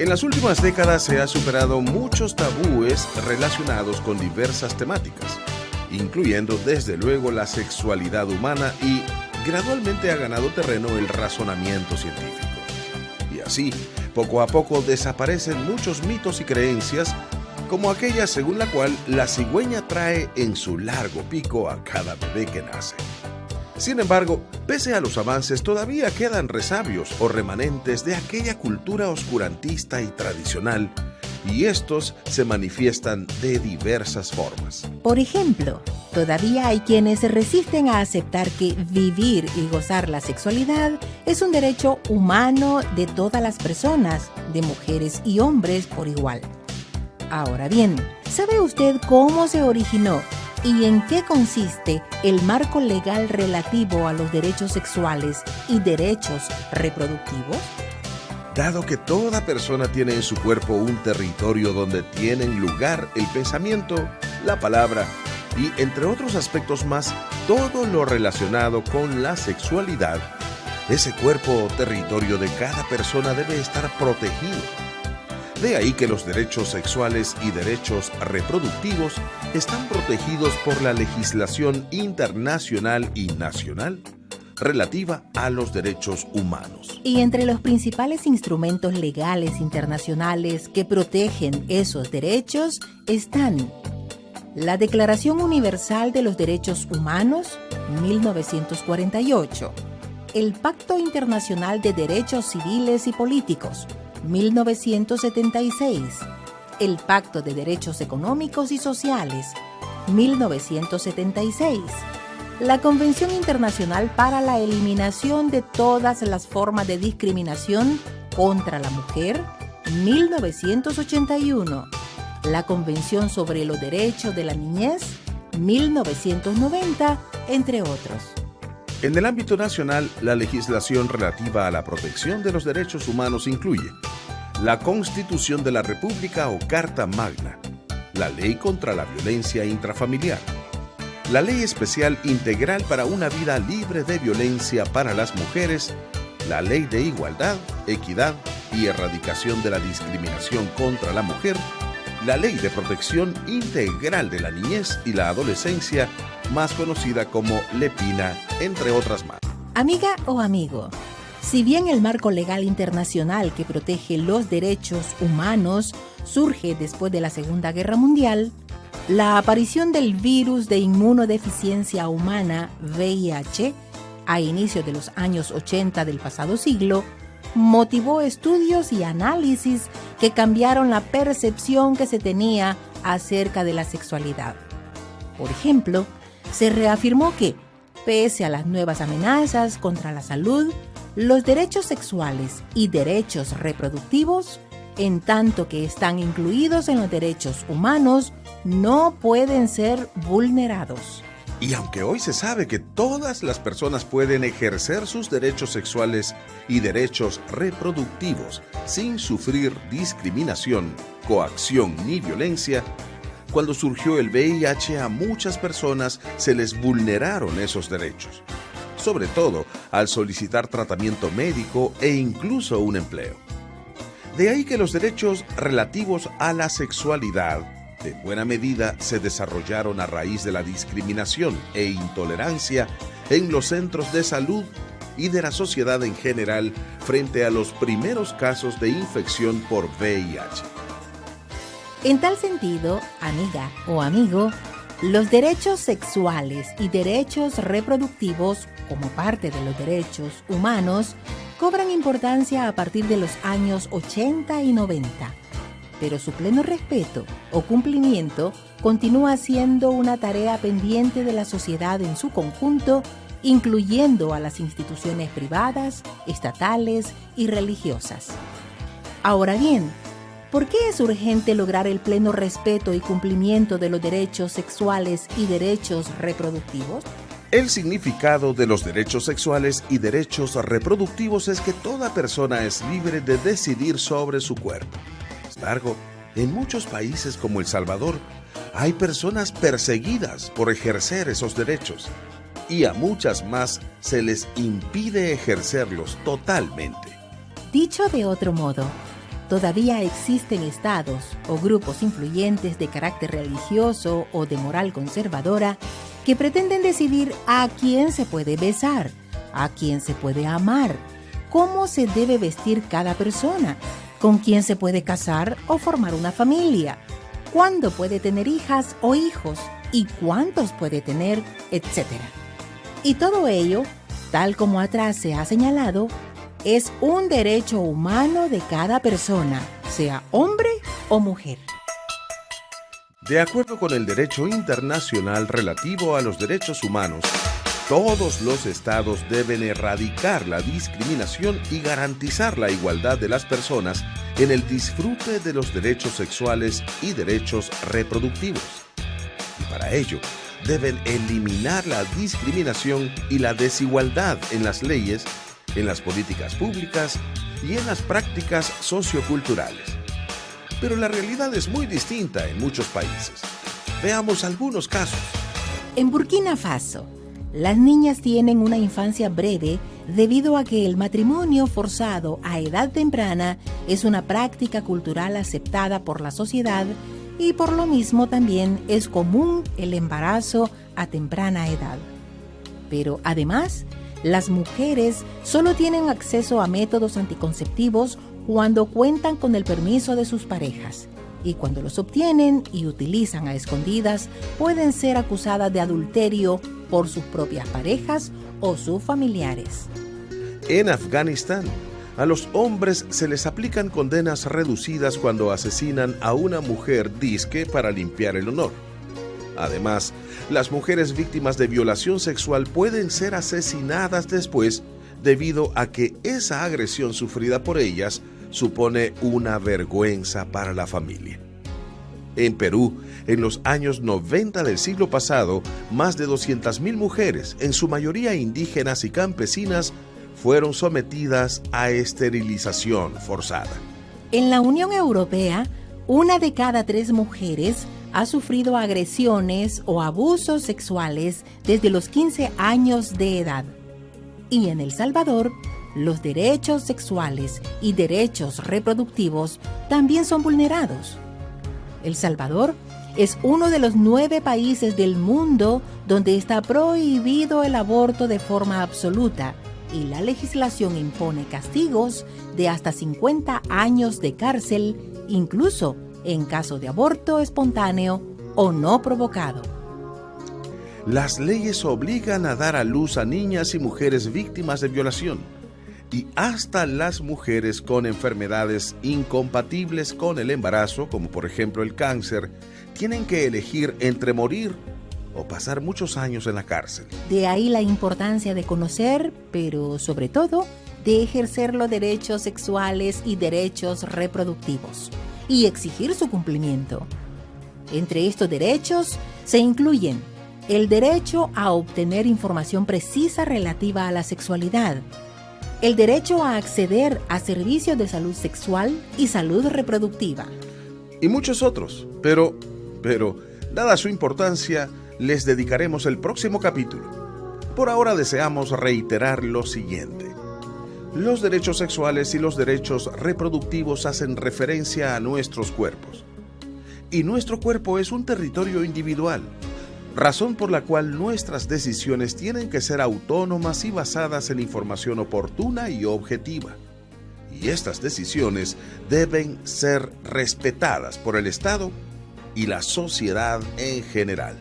En las últimas décadas se han superado muchos tabúes relacionados con diversas temáticas, incluyendo desde luego la sexualidad humana, y gradualmente ha ganado terreno el razonamiento científico. Y así, poco a poco desaparecen muchos mitos y creencias, como aquella según la cual la cigüeña trae en su largo pico a cada bebé que nace. Sin embargo, pese a los avances, todavía quedan resabios o remanentes de aquella cultura oscurantista y tradicional, y estos se manifiestan de diversas formas. Por ejemplo, todavía hay quienes se resisten a aceptar que vivir y gozar la sexualidad es un derecho humano de todas las personas, de mujeres y hombres por igual. Ahora bien, ¿sabe usted cómo se originó y en qué consiste el marco legal relativo a los derechos sexuales y derechos reproductivos? Dado que toda persona tiene en su cuerpo un territorio donde tienen lugar el pensamiento, la palabra y, entre otros aspectos más, todo lo relacionado con la sexualidad, ese cuerpo o territorio de cada persona debe estar protegido. De ahí que los derechos sexuales y derechos reproductivos están protegidos por la legislación internacional y nacional relativa a los derechos humanos. Y entre los principales instrumentos legales internacionales que protegen esos derechos están la Declaración Universal de los Derechos Humanos, 1948, el Pacto Internacional de Derechos Civiles y Políticos, 1976, el Pacto de Derechos Económicos y Sociales, 1976, la Convención Internacional para la Eliminación de todas las formas de discriminación contra la mujer, 1981, la Convención sobre los Derechos de la Niñez, 1990, entre otros. En el ámbito nacional, la legislación relativa a la protección de los derechos humanos incluye la Constitución de la República o Carta Magna, la Ley contra la Violencia Intrafamiliar, la Ley Especial Integral para una Vida Libre de Violencia para las Mujeres, la Ley de Igualdad, Equidad y Erradicación de la Discriminación contra la Mujer, la Ley de Protección Integral de la Niñez y la Adolescencia, más conocida como LEPINA, entre otras más. Amiga o amigo, si bien el marco legal internacional que protege los derechos humanos surge después de la Segunda Guerra Mundial, la aparición del virus de inmunodeficiencia humana, VIH, a inicios de los años 80 del pasado siglo, motivó estudios y análisis que cambiaron la percepción que se tenía acerca de la sexualidad. Por ejemplo, se reafirmó que, pese a las nuevas amenazas contra la salud, los derechos sexuales y derechos reproductivos, en tanto que están incluidos en los derechos humanos, no pueden ser vulnerados. Y aunque hoy se sabe que todas las personas pueden ejercer sus derechos sexuales y derechos reproductivos sin sufrir discriminación, coacción ni violencia, cuando surgió el VIH a muchas personas se les vulneraron esos derechos, sobre todo al solicitar tratamiento médico e incluso un empleo. De ahí que los derechos relativos a la sexualidad, de buena medida, se desarrollaron a raíz de la discriminación e intolerancia en los centros de salud y de la sociedad en general frente a los primeros casos de infección por VIH. En tal sentido, amiga o amigo, los derechos sexuales y derechos reproductivos, como parte de los derechos humanos, cobran importancia a partir de los años 80 y 90. Pero su pleno respeto o cumplimiento continúa siendo una tarea pendiente de la sociedad en su conjunto, incluyendo a las instituciones privadas, estatales y religiosas. Ahora bien, ¿Por qué es urgente lograr el pleno respeto y cumplimiento de los derechos sexuales y derechos reproductivos? El significado de los derechos sexuales y derechos reproductivos es que toda persona es libre de decidir sobre su cuerpo. Sin embargo, en muchos países como El Salvador, hay personas perseguidas por ejercer esos derechos y a muchas más se les impide ejercerlos totalmente. Dicho de otro modo, todavía existen estados o grupos influyentes de carácter religioso o de moral conservadora que pretenden decidir a quién se puede besar, a quién se puede amar, cómo se debe vestir cada persona, con quién se puede casar o formar una familia, cuándo puede tener hijas o hijos y cuántos puede tener, etc. Y todo ello, tal como atrás se ha señalado, es un derecho humano de cada persona, sea hombre o mujer. De acuerdo con el derecho internacional relativo a los derechos humanos, todos los estados deben erradicar la discriminación y garantizar la igualdad de las personas en el disfrute de los derechos sexuales y derechos reproductivos. Y para ello, deben eliminar la discriminación y la desigualdad en las leyes, en las políticas públicas y en las prácticas socioculturales. Pero la realidad es muy distinta en muchos países. Veamos algunos casos. En Burkina Faso, las niñas tienen una infancia breve debido a que el matrimonio forzado a edad temprana es una práctica cultural aceptada por la sociedad y por lo mismo también es común el embarazo a temprana edad. Pero además, las mujeres solo tienen acceso a métodos anticonceptivos cuando cuentan con el permiso de sus parejas, y cuando los obtienen y utilizan a escondidas, pueden ser acusadas de adulterio por sus propias parejas o sus familiares. En Afganistán, a los hombres se les aplican condenas reducidas cuando asesinan a una mujer disque para limpiar el honor. Además, las mujeres víctimas de violación sexual pueden ser asesinadas después debido a que esa agresión sufrida por ellas supone una vergüenza para la familia. En Perú, en los años 90 del siglo pasado, más de 200.000 mujeres, en su mayoría indígenas y campesinas, fueron sometidas a esterilización forzada. En la Unión Europea, 1 de cada 3 mujeres ha sufrido agresiones o abusos sexuales desde los 15 años de edad. Y en El Salvador, los derechos sexuales y derechos reproductivos también son vulnerados. El Salvador es uno de los 9 países del mundo donde está prohibido el aborto de forma absoluta y la legislación impone castigos de hasta 50 años de cárcel, incluso en caso de aborto espontáneo o no provocado. Las leyes obligan a dar a luz a niñas y mujeres víctimas de violación, y hasta las mujeres con enfermedades incompatibles con el embarazo, como por ejemplo el cáncer, tienen que elegir entre morir o pasar muchos años en la cárcel. De ahí la importancia de conocer, pero sobre todo, de ejercer los derechos sexuales y derechos reproductivos, y exigir su cumplimiento. Entre estos derechos se incluyen el derecho a obtener información precisa relativa a la sexualidad, el derecho a acceder a servicios de salud sexual y salud reproductiva, y muchos otros, pero, dada su importancia, les dedicaremos el próximo capítulo. Por ahora deseamos reiterar lo siguiente. Los derechos sexuales y los derechos reproductivos hacen referencia a nuestros cuerpos. Y nuestro cuerpo es un territorio individual, razón por la cual nuestras decisiones tienen que ser autónomas y basadas en información oportuna y objetiva. Y estas decisiones deben ser respetadas por el Estado y la sociedad en general.